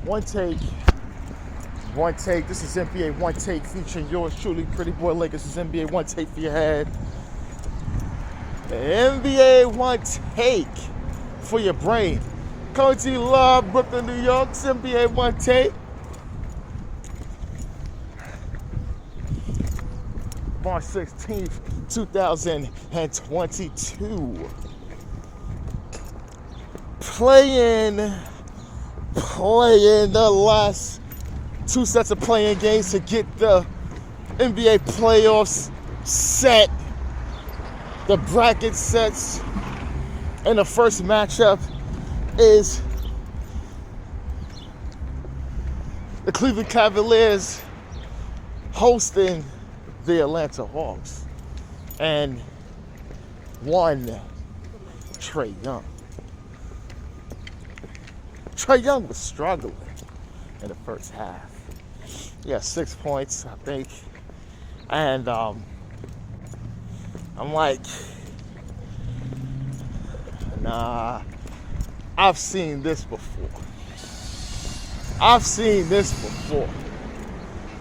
One take. One take. This is NBA One Take featuring yours truly, Pretty Boy Lakers. This is NBA One Take for your head. NBA One Take for your brain. Coming to you live, Brooklyn, New York. It's NBA One Take. March 16th, 2022. Playing the last two sets of playing games to get the NBA playoffs set. The bracket sets. And the first matchup is the Cleveland Cavaliers hosting the Atlanta Hawks. And one, Trae Young. Trae Young was struggling in the first half. He had 6 points, I think. And I'm like, nah, I've seen this before.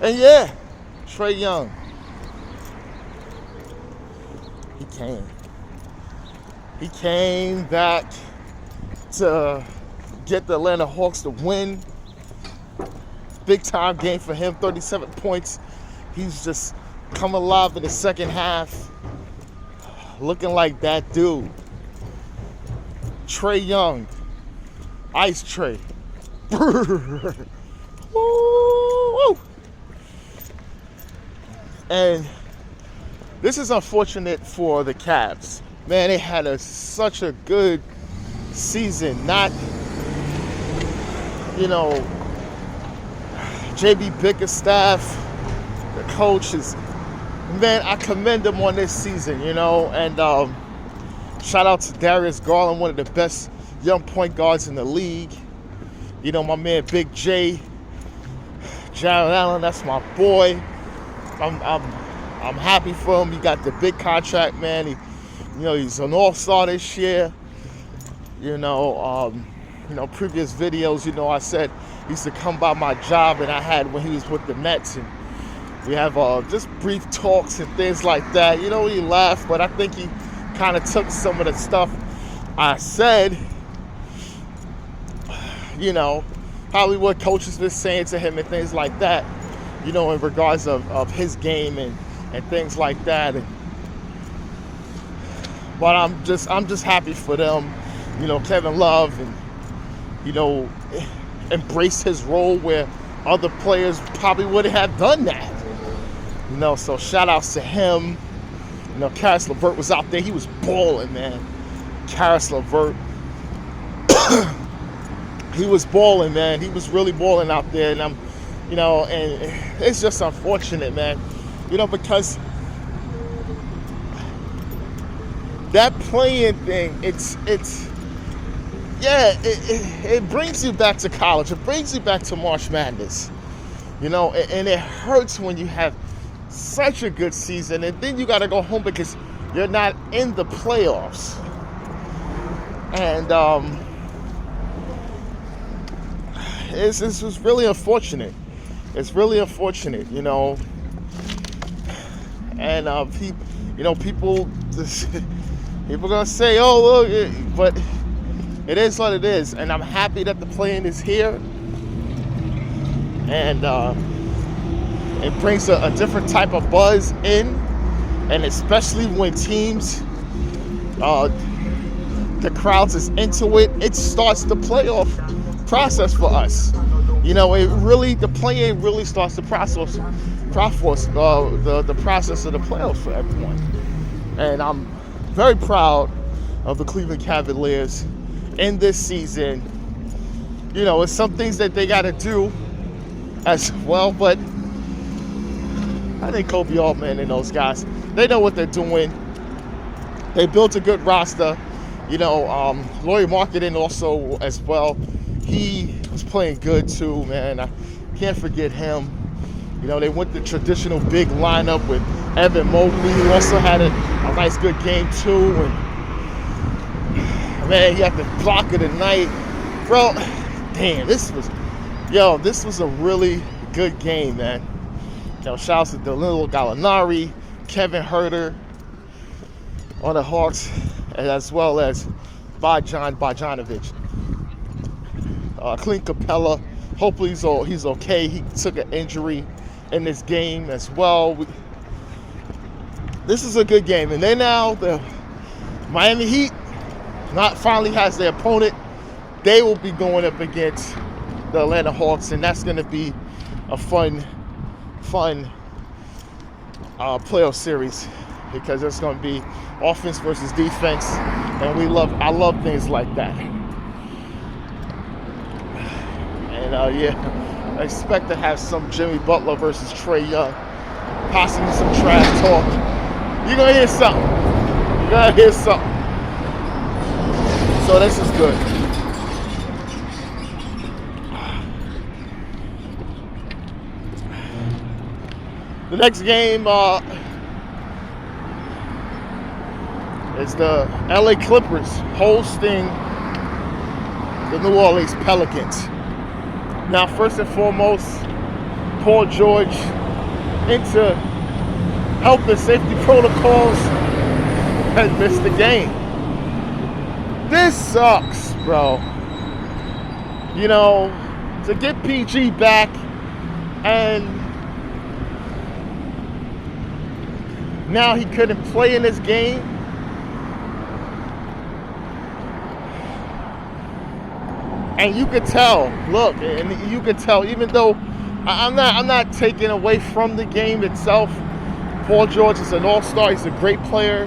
And yeah, Trae Young, he came back to get the Atlanta Hawks to win. Big time game for him, 37 points. He's just come alive in the second half, looking like that dude. Trae Young, Ice Trae. And this is unfortunate for the Cavs. Man, they had such a good season. Not, JB Bickerstaff, the coach is, man, I commend them on this season, and shout out to Darius Garland, one of the best young point guards in the league. My man Big J, Jared Allen, that's my boy. I'm happy for him. He got the big contract, man. He's an all-star this year. Previous videos, I said he used to come by my job and I had when he was with the Nets, and we have just brief talks and things like that. He laughed, but I think he kind of took some of the stuff I said, probably what coaches been saying to him and things like that, in regards of his game and things like that. But I'm just happy for them. Kevin Love, and embrace his role where other players probably wouldn't have done that. So shout outs to him. Karis LeVert was out there. He was balling, man. Karis LeVert. He was balling, man. He was really balling out there. And and it's just unfortunate, man. Because that playing thing, it brings you back to college. It brings you back to March Madness. And it hurts when you have such a good season and then you got to go home because you're not in the playoffs. And it's really unfortunate. It's really unfortunate, And people gonna say, "Oh, look," but it is what it is. And I'm happy that the play-in is here, and it brings a different type of buzz in, and especially when teams, the crowds is into it, it starts the playoff process for us. The play-in really starts the process of the process of the playoffs for everyone. And I'm very proud of the Cleveland Cavaliers in this season. It's some things that they got to do as well, but I think Kobe Altman and those guys, they know what they're doing. They built a good roster. Laurie Marketing also as well. He was playing good too, man. I can't forget him. They went the traditional big lineup with Evan Mobley, who also had a nice good game too. And man, he had the block of the night. Bro, damn, this was, Yo, this was a really good game, man. Shout out to Danilo Gallinari, Kevin Herter on the Hawks, as well as Bojan Bojanovic. Clint Capella, hopefully he's okay. He took an injury in this game as well. This is a good game. And then now the Miami Heat finally has their opponent. They will be going up against the Atlanta Hawks, and that's going to be a fun playoff series, because it's going to be offense versus defense, and I love things like that. And I expect to have some Jimmy Butler versus Trae Young, possibly some trash talk. You're gonna hear something. So this is good. The next game is the LA Clippers hosting the New Orleans Pelicans. Now, first and foremost, Paul George into health and safety protocols has missed the game. This sucks, bro. To get PG back and now he couldn't play in this game. And you could tell, even though I'm not taking away from the game itself. Paul George is an all-star. He's a great player,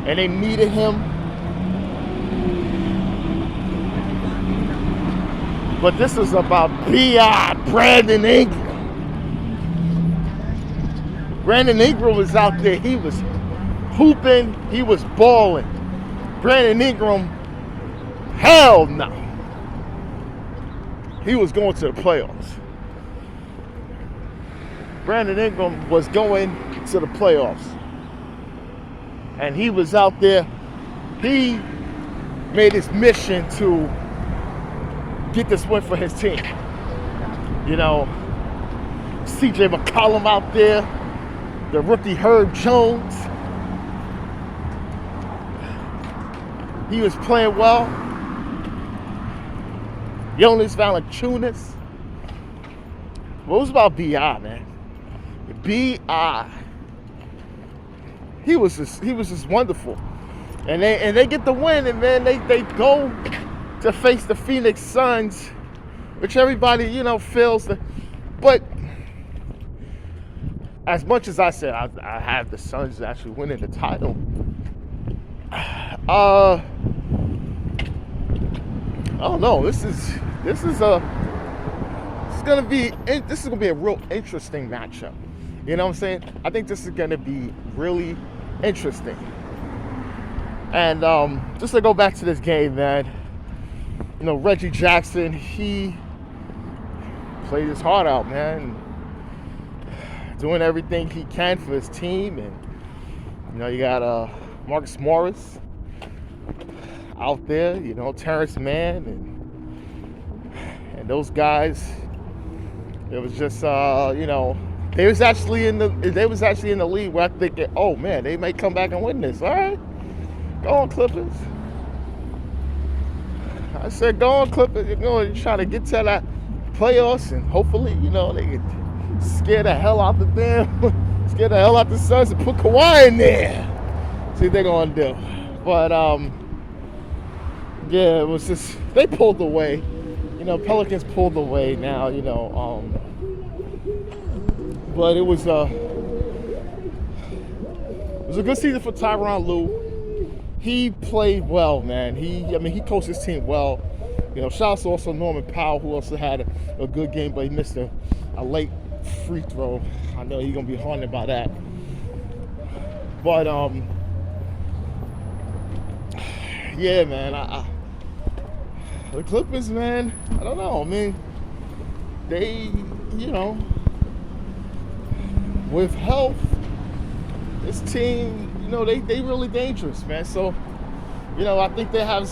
and they needed him. But this is about B.I. Brandon Ingram. Brandon Ingram was out there. He was hooping. He was balling. Brandon Ingram, hell no. He was going to the playoffs. Brandon Ingram was going to the playoffs. And he was out there. He made his mission to get this win for his team. CJ McCollum out there. The rookie Herb Jones. He was playing well. Jonas Valanciunas. What was about B.I., man? B.I. He was just wonderful. And they get the win, and man, they go to face the Phoenix Suns, which everybody, feels but as much as I said I have the Suns actually winning the title, I don't know. This is gonna be a real interesting matchup. You know what I'm saying? I think this is gonna be really interesting. And just to go back to this game, man, Reggie Jackson, he played his heart out, man, doing everything he can for his team. And you got Marcus Morris out there, Terrence Mann, and those guys. It was just they was actually in the lead where I think, oh man, they may come back and win this. All right, go on Clippers. I said, go on Clippers. You're trying to get to that playoffs, and hopefully, they can scare the hell out of them, scare the hell out the Suns, and put Kawhi in there. See what they're gonna do. But yeah, it was just, they pulled away. Pelicans pulled away now. But it was a good season for Tyronn Lue. He played well, man. He coached his team well. Shout out to also Norman Powell, who also had a good game, but he missed a late free throw. I know he's gonna be haunted by that. But yeah, man. The Clippers, man. I don't know. I mean, they, with health, this team, they really dangerous, man. So, I think they have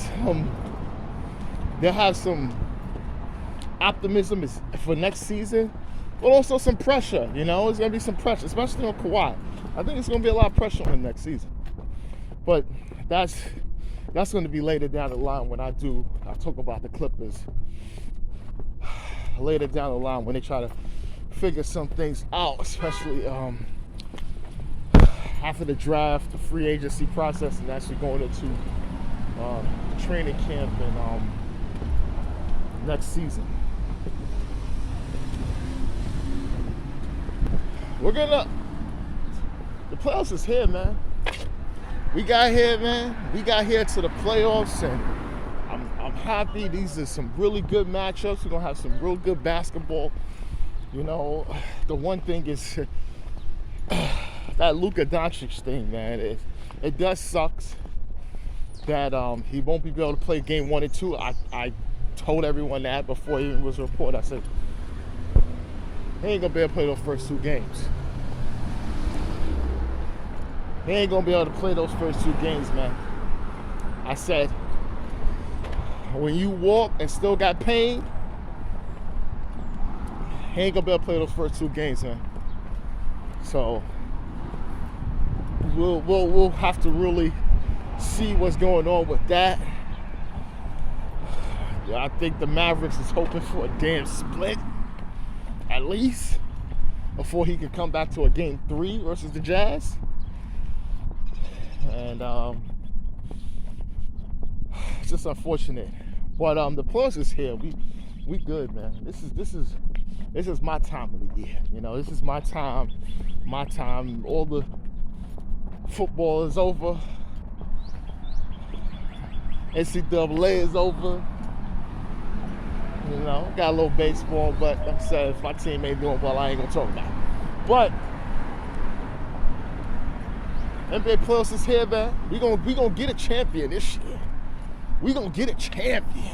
some optimism is for next season, but also some pressure. You know, it's gonna be some pressure, especially on Kawhi. I think it's gonna be a lot of pressure on him next season. But that's going to be later down the line when I talk about the Clippers. Later down the line when they try to figure some things out, especially after the draft, the free agency process, and actually going into the training camp and next season. The playoffs is here, man. We got here, man. We got here to the playoffs, and I'm happy. These are some really good matchups. We're gonna have some real good basketball. You know, the one thing is that Luka Doncic thing, man. It does sucks that he won't be able to play game 1 and 2. I told everyone that before it even was reported. I said he ain't gonna be able to play those first 2 games. He ain't gonna be able to play those first 2 games, man. I said, when you walk and still got pain, he ain't gonna be able to play those first 2 games, man. So we'll have to really see what's going on with that. I think the Mavericks is hoping for a damn split, at least, before he can come back to a game 3 versus the Jazz. And it's just unfortunate, but the playoffs is here. We good, man. This is my time of the year. You know, this is my time. All the football is over. NCAA is over. You know, got a little baseball, but like I said, if my team ain't doing well, I ain't gonna talk about it. But NBA playoffs is here, man. We gonna get a champion this year. We gonna get a champion.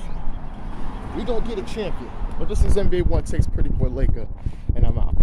But this is NBA One Takes Pretty Boy Laker, and I'm out.